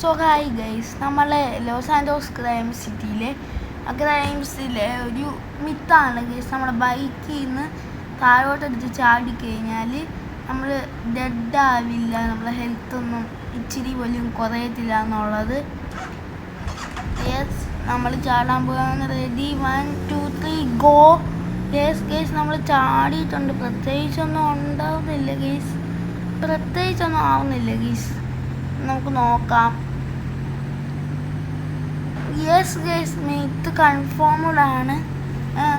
So hi guys, നമ്മളെ loss ആൻഡോസ് ക്രൈംസിലെ ഒരു മിത്താണ് guys. നമ്മുടെ ബൈക്കിൽ നിന്ന് താഴോട്ടെടുത്ത് ചാടിക്കഴിഞ്ഞാൽ നമ്മൾ ഡെഡ് ആവില്ല, നമ്മളെ ഹെൽത്തൊന്നും ഇച്ചിരി പോലും കുറയത്തില്ല എന്നുള്ളത്. യെസ്, നമ്മൾ ചാടാൻ പോകാൻ റെഡി. 1 2 3 ഗോ. യെസ് ഗൈസ്, നമ്മൾ ചാടിയിട്ടുണ്ട്. പ്രത്യേകിച്ചൊന്നും ഉണ്ടാവുന്നില്ല ഗൈസ്, പ്രത്യേകിച്ചൊന്നും ആവുന്നില്ല ഗൈസ്. നമുക്ക് നോക്കാം. യെസ് ഗൈസ്, മിത്ത് കൺഫേംഡ് ആണ്.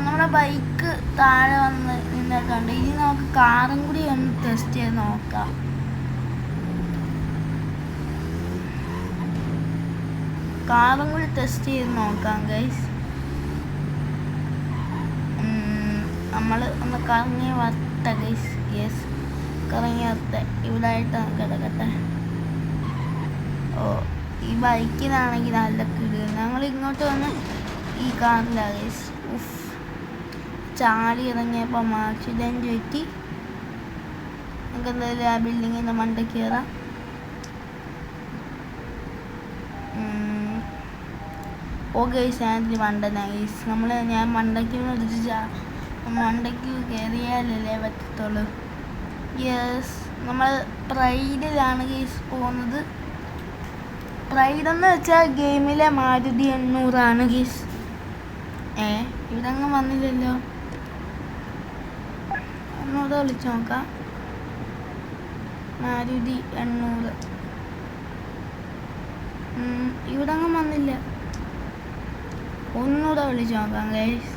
നമ്മുടെ ബൈക്ക് താഴെ വന്ന് നിന്നിട്ടുണ്ട്. ഇനി നമുക്ക് കാറും കൂടി ഒന്ന് ടെസ്റ്റ് ചെയ്ത് നോക്കാം. കാറും കൂടി ടെസ്റ്റ് ചെയ്ത് നോക്കാം ഗൈസ്. നമ്മൾ ഒന്ന് കറങ്ങി വരട്ടെ ഗൈസ്. യെസ്, കറങ്ങി വരട്ടെ. ഇവിടെ ആയിട്ട് കിടക്കട്ടെ. ഓ, ഈ ബൈക്കിനാണെങ്കിൽ നല്ല കിടുക. ഞങ്ങൾ ഇങ്ങോട്ട് വന്ന് ഈ കാറിലാണ് ഗൈസ്. ഉഫ്, ചാടി ഇറങ്ങിയപ്പോൾ ആക്സിഡൻറ്റ് പറ്റി. നമുക്ക് എന്തായാലും ആ ബിൽഡിങ്ങിൻ്റെ മണ്ടയ്ക്ക് കയറാം. ഓ ഗൈസ്, ഞാനിതിൽ മണ്ടനാ ഗൈസ്. ഞാൻ മണ്ടയ്ക്ക് കയറിയാലല്ലേ പറ്റത്തുള്ളൂ. യെസ്, നമ്മൾ പ്രൈഡിലാണ് ഗൈസ് പോകുന്നത്. പ്രൈഡ് എന്ന് വെച്ചാൽ ഗെയിമിലെ മാരുതി 800 ഗീസ്. ഇവിടങ്ങ് വന്നില്ലല്ലോ. ഒന്നുകൂടെ വിളിച്ചു നോക്കാം. മാരുതി 800 ഇവിടങ്ങ് വന്നില്ല. ഒന്നുകൂടെ വിളിച്ചു നോക്കാം ഗൈസ്.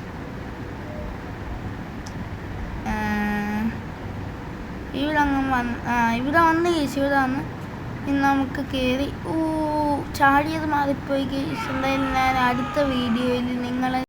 ഇവിടെ വന്ന് ഗൈസ്, ഇവിടെ വന്ന് ഇന്ന് നമുക്ക് കയറി. ചാടിയത് മാറിപ്പോയി ഗൈസ്. എന്തായാലും ഞാൻ അടുത്ത വീഡിയോയിൽ നിങ്ങളെ